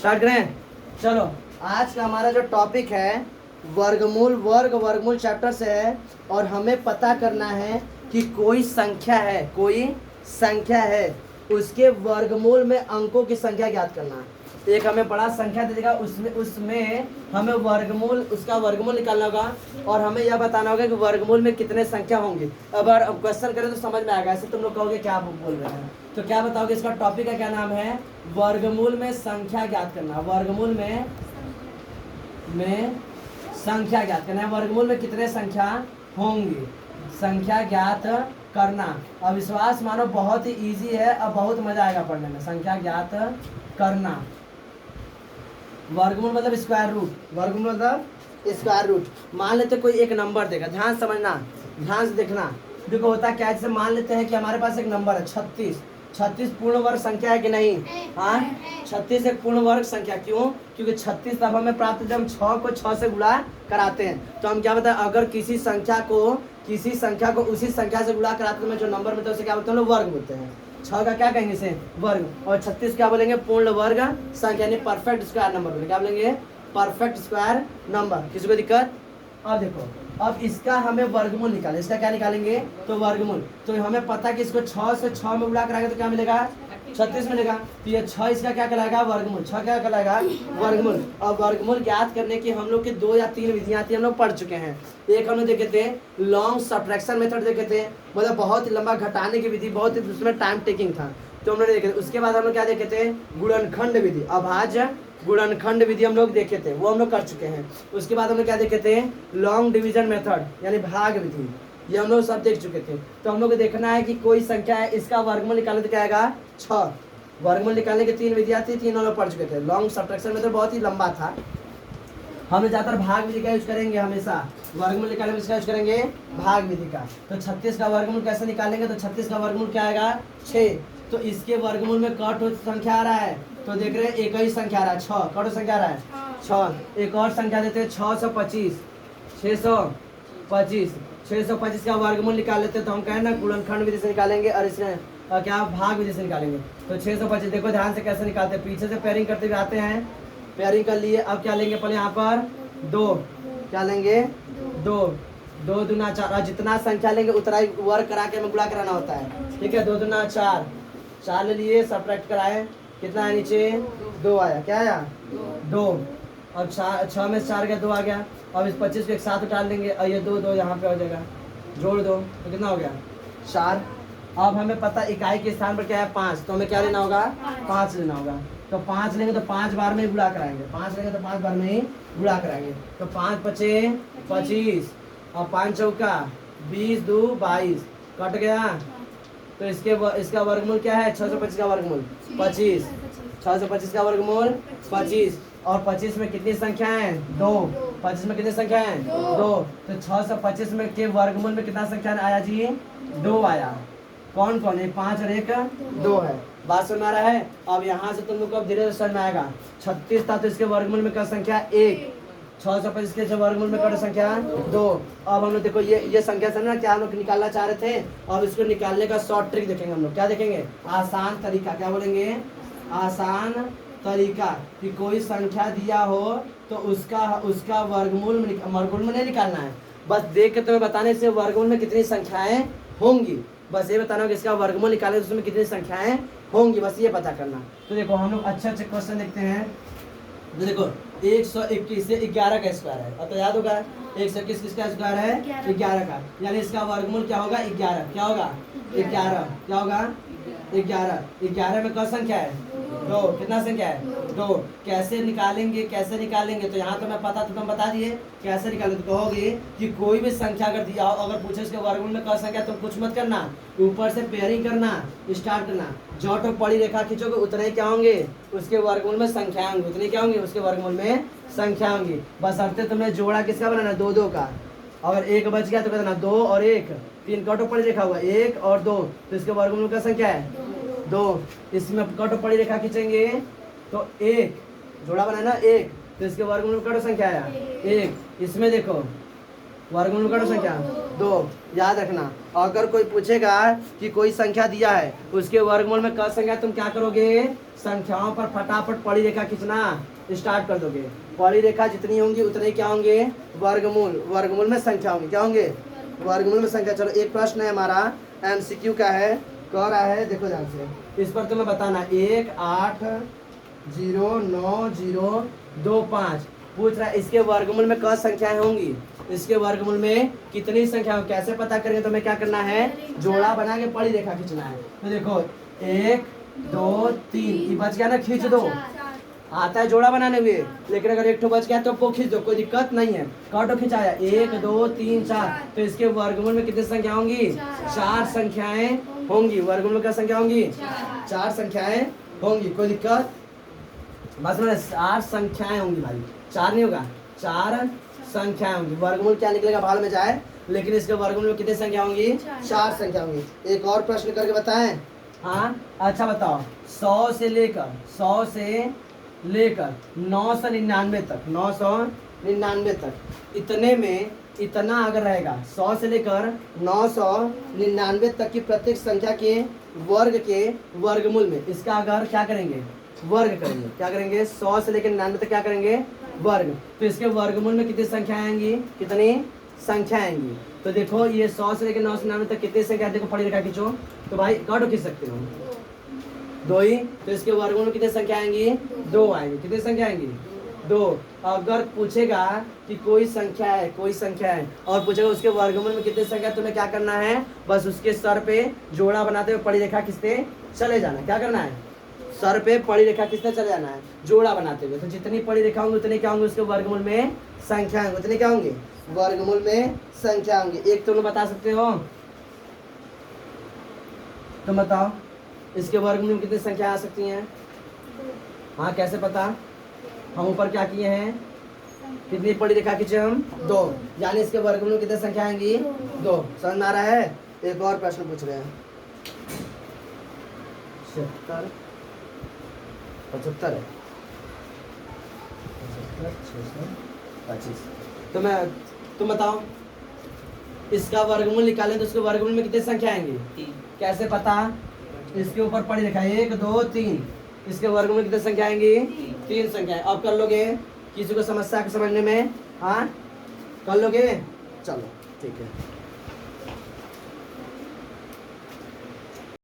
Start करें। चलो, आज का हमारा जो टॉपिक है वर्गमूल, वर्गमूल चैप्टर से है। और हमें पता करना है कि कोई संख्या है उसके वर्गमूल में अंकों की संख्या ज्ञात करना है। एक हमें बड़ा संख्या दे देगा, उसमें हमें उसका वर्गमूल निकालना होगा और हमें यह बताना होगा कि वर्गमूल में कितने संख्या होंगी। अब क्वेश्चन करें तो समझ में आएगा। ऐसे तुम लोग कहोगे क्या बोल रहे हैं, तो क्या बताओगे? इसका टॉपिक का क्या नाम है? वर्गमूल में संख्या ज्ञात करना। वर्गमूल में संख्या ज्ञात करना है। वर्गमूल में कितने संख्या होंगी, संख्या ज्ञात करना। अब विश्वास मानो बहुत ही इजी है, अब बहुत मजा आएगा पढ़ने में। संख्या ज्ञात करना। वर्गमूल मतलब स्क्वायर रूट। वर्गमूल मतलब स्क्वायर रूट। मान लेते कोई एक नंबर देगा, ध्यान समझना, ध्यान से देखना। देखो होता क्या है, जैसे मान लेते हैं कि हमारे पास एक नंबर है 36। 36 पूर्ण वर्ग संख्या है कि नहीं? हाँ, 36 एक पूर्ण वर्ग संख्या। क्यों? क्योंकि 36 तब हमें प्राप्त जब हम 6 को 6 से गुणा कराते हैं। तो हम क्या बताएं, अगर किसी संख्या को उसी संख्या से गुणा कराते हैं, जो नंबर मिलता है उसे क्या बोलते हैं? वर्ग बोलते हैं। 6 का क्या कहेंगे इसे? वर्ग। और 36 क्या बोलेंगे? पूर्ण वर्ग संख्या, यानी परफेक्ट स्क्वायर नंबर बोलेंगे। क्या बोलेंगे? Perfect square number. किसी को दिक्कत? अब देखो, अब इसका हमें वर्गमूल निकालें। इसका क्या निकालेंगे? तो वर्गमूल। तो हमें पता है कि इसको 6 से 6 में गुणा कराएंगे तो क्या मिलेगा? 36 मिलेगा। तो ये 6 इसका क्या कहलाएगा? वर्गमूल। 6 क्या कहलाएगा? वर्गमूल। और वर्गमूल ज्ञात करने की हम लोग की 2 या 3 विधियां थी, हम लोग पढ़ चुके हैं। एक हम लोग देखे थे लॉन्ग सब्ट्रैक्शन मेथड देखे थे, मतलब बहुत ही लंबा घटाने की विधि, बहुत ही उसमें टाइम टेकिंग था, तो हम लोग देखे थे। उसके बाद हम लोग क्या देखे थे? गुणनखंड विधि, अभाज्य गुणनखंड विधि हम लोग देखे थे, वो हम लोग कर चुके हैं। उसके बाद हम लोग क्या देखे थे? लॉन्ग डिवीजन मेथड यानी भाग विधि, ये हम लोग सब देख चुके थे। तो हम लोग को देखना है कि कोई संख्या है, इसका वर्गमूल निकालने तो क्या आएगा? 6। वर्गमूल निकालने की 3 विधियां थी, 3 हम लोग पढ़ चुके थे। लॉन्ग सब्ट्रैक्शन मेथड बहुत ही लंबा था। हम ज्यादातर भाग विधि का यूज करेंगे हमेशा। वर्गमूल निकालने में इसका यूज करेंगे भाग विधि का। तो 36 का वर्गमूल कैसे निकालेंगे? तो 36 का वर्गमूल क्या आएगा? 6। तो इसके वर्गमूल में कट संख्या आ रहा है, तो देख रहे हैं एक ही संख्या आ रहा है 6। कट संख्या आ रहा है 6। एक और संख्या देते हैं 625। 625 का वर्गमूल निकाल लेते हैं। तो हम कहें ना गुणनखंड विधि से निकालेंगे और इसमें क्या भाग विधि से निकालेंगे। तो 625 देखो ध्यान से कैसे निकालते हैं, पीछे से पेयरिंग करते हुए आते हैं। पेयरिंग कर लिए। अब क्या लेंगे? पहले यहाँ पर 2, क्या लेंगे? 2 2 दूना 4। जितना संख्या लेंगे उतना ही वर्ग करा के हमें गुणा कराना होता है, ठीक है। 2 दूना 4, 4 ले लिए, सब्ट्रैक्ट कराए, कितना है नीचे? 2 आया। क्या आया? 2। अब 6 में 4 गया, 2 आ गया। अब इस 25 को एक साथ उठा लेंगे और ये 2 यहाँ पे हो जाएगा, जोड़ दो तो कितना हो गया? 4। अब हमें पता इकाई के स्थान पर क्या है? 5। तो हमें क्या लेना होगा? 5 लेना होगा। तो 5 लेंगे तो 5 बार में ही गुणा कराएंगे। 5 लेंगे तो 5 बार में ही गुणा कराएंगे। तो 5 पचे 25 और 5 चौका 20, 2 22, कट गया। तो इसका वर्गमूल क्या है? 625 का वर्गमूल 25। 625 का वर्गमूल 25। और 25 में कितनी संख्या है? 2। 25 में कितनी संख्या है? 2। तो 625 में के वर्गमूल में कितना संख्या आया जी? 2 आया। कौन कौन है? 5 और 1 2 है। बात सुन आ रहा है? अब यहाँ से तुम लोग को अब धीरे धीरे समझ में आएगा। 36 था तो इसके वर्गमूल में क्या संख्या? 1। 625 के वर्गमूल में क्या संख्या? 2। अब हम लोग देखो ये संख्या से ना क्या हम लोग निकालना चाह रहे थे, और इसको निकालने का शॉर्ट ट्रिक देखेंगे हम लोग। क्या देखेंगे? आसान तरीका। क्या बोलेंगे? आसान तरीका। कि कोई संख्या दिया हो तो उसका वर्गमूल में नहीं निकालना है, बस देख के तुम्हें बताने से वर्गमूल में कितनी संख्याएं होंगी, बस ये बताना कि इसका वर्गमूल निकाले तो उसमें कितनी संख्याएं होंगी, बस ये पता करना। तो देखो हम लोग अच्छे अच्छे क्वेश्चन देखते हैं। तो देखो 121 से 11 का स्क्वायर है, अब तो याद होगा 121 किसका स्क्वायर है? 11 का। यानी इसका वर्गमूल क्या होगा? 11। क्या होगा? 11। क्या होगा? 11। 11 में क्या संख्या है? 2। कितना संख्या है? 2। कैसे निकालेंगे? तो यहाँ तो मैं पता तो तुम बता दिए कैसे निकालेंगे। तो कहोगे कि कोई भी संख्या अगर दिया हो, अगर पूछे इसके वर्गमूल में क्या संख्या, तुम कुछ मत करना, ऊपर से पेयरिंग करना स्टार्ट करना। जो तो पड़ी रेखा खींचोगे उतने क्या होंगे? उसके वर्गमूल में संख्या होंगी। उतनी क्या होंगी? उसके वर्गमूल में संख्या होंगी। बस अर्थे तुमने जोड़ा किसका बनाना? 2 2 का। अगर 1 बच गया तो कहना 2 और 1, 3 कटो पड़ी रेखा हुआ 1 और 2, तो इसके वर्गमूल का संख्या है 2। इसमें कटो पड़ी रेखा खींचेंगे तो 1, जोड़ा बनाना 1, तो इसके वर्गमूल में कटो संख्या आया 1। इसमें देखो वर्गमूल का संख्या 2। याद रखना, अगर कोई पूछेगा कि कोई संख्या दिया है उसके वर्गमूल में क संख्या, तुम क्या करोगे, संख्याओं पर फटाफट पड़ी रेखा खींचना स्टार्ट कर दोगे। पड़ी रेखा जितनी होंगी उतने क्या होंगे, वर्गमूल। वर्गमूल में संख्या होंगी, क्या होंगे, वर्गमूल में संख्या। चलो एक प्रश्न है हमारा MCQ का है, कह रहा है, देखो ध्यान से, इस पर तुम्हें बताना 1 8 0 9 0 2 5 पूछ रहा है, इसके वर्गमूल में क संख्याएं होंगी, इसके वर्गमूल में कितनी संख्या हो, कैसे पता करेंगे, तो हमें क्या करना है, जोड़ा बना के पड़ी रेखा खींचना है। तो देखो 1 2 3 ये बच गया ना, खींच दो, आता है जोड़ा बनाने हुए, लेकिन अगर एक ठो बच गया तो वो खींच दो, कोई दिक्कत नहीं है। काटो खिंचाया 1 2 3 4, तो इसके वर्गमूल में कितनी संख्या होंगी, 4 संख्याएं होंगी। वर्गमूल में क्या संख्या होंगी, 4 संख्याएं होंगी। कोई दिक्कत, बस में 4 संख्याएं होंगी भाई, 4 नहीं होगा, 4 संख्याएं होंगी। वर्गमूल क्या निकलेगा भाड़ में जाए, लेकिन इसके वर्गमूल में कितनी संख्या होंगी, 4 संख्या होंगी। एक और प्रश्न करके बताएं। हाँ अच्छा बताओ, 100 से लेकर 999 तक, 999 तक, इतने में इतना अगर रहेगा, 100 से लेकर 999 तक की प्रत्येक संख्या के वर्ग के वर्गमूल में इसका अगर क्या करेंगे, वर्ग करेंगे, क्या करेंगे, 100 से लेकर 99 तक क्या करेंगे, वर्ग, तो इसके वर्गमूल में कितनी संख्या आएंगी, कितनी संख्या आएंगी। तो देखो ये 100 से लेकर 999 तक कितनी संख्या, देखो पढ़ी रेखा खींचो, तो भाई काटो खींच सकते हो, 2 ही, तो इसके वर्गमूल में कितनी संख्या आएंगी, 2 आएंगी। कितनी संख्या आएंगी, 2। अगर पूछेगा कि कोई संख्या है, कोई संख्या है, और पूछेगा उसके वर्गमूल में कितनी संख्या, तुम्हें क्या करना है, बस उसके सर पे जोड़ा बनाते हुए पड़ी रेखा खींचते चले जाना। क्या करना है, सर पे पड़ी रेखा खींचते चले जाना है, जोड़ा बनाते हुए। तो जितनी पड़ी रेखा होंगी उतने क्या होंगे, उसके वर्गमूल में संख्या होंगी, उतने क्या होंगे, वर्गमूल में संख्या होंगी। एक तुम बता सकते हो, तुम बताओ इसके वर्गमूल में कितनी संख्या आ सकती हैं। हाँ कैसे पता, हम ऊपर क्या किए हैं, कितनी पड़ी रेखा खींचे हम, 2, यानी इसके वर्गमूल में कितनी संख्या आएंगी, 2। समझ में आ रहा है। एक और प्रश्न पूछ रहे हैं, 76 75 625। तुम बताओ इसका वर्गमूल निकालें तो उसके वर्गमूल में कितनी संख्या आएंगी, कैसे पता, इसके ऊपर पड़ी रेखा 1 2 3, इसके वर्गमूल में कितनी संख्या आएंगी, 3 संख्या। अब कर लोगे, किसी को समस्या को समझने में, हाँ कर लोगे, चलो ठीक है।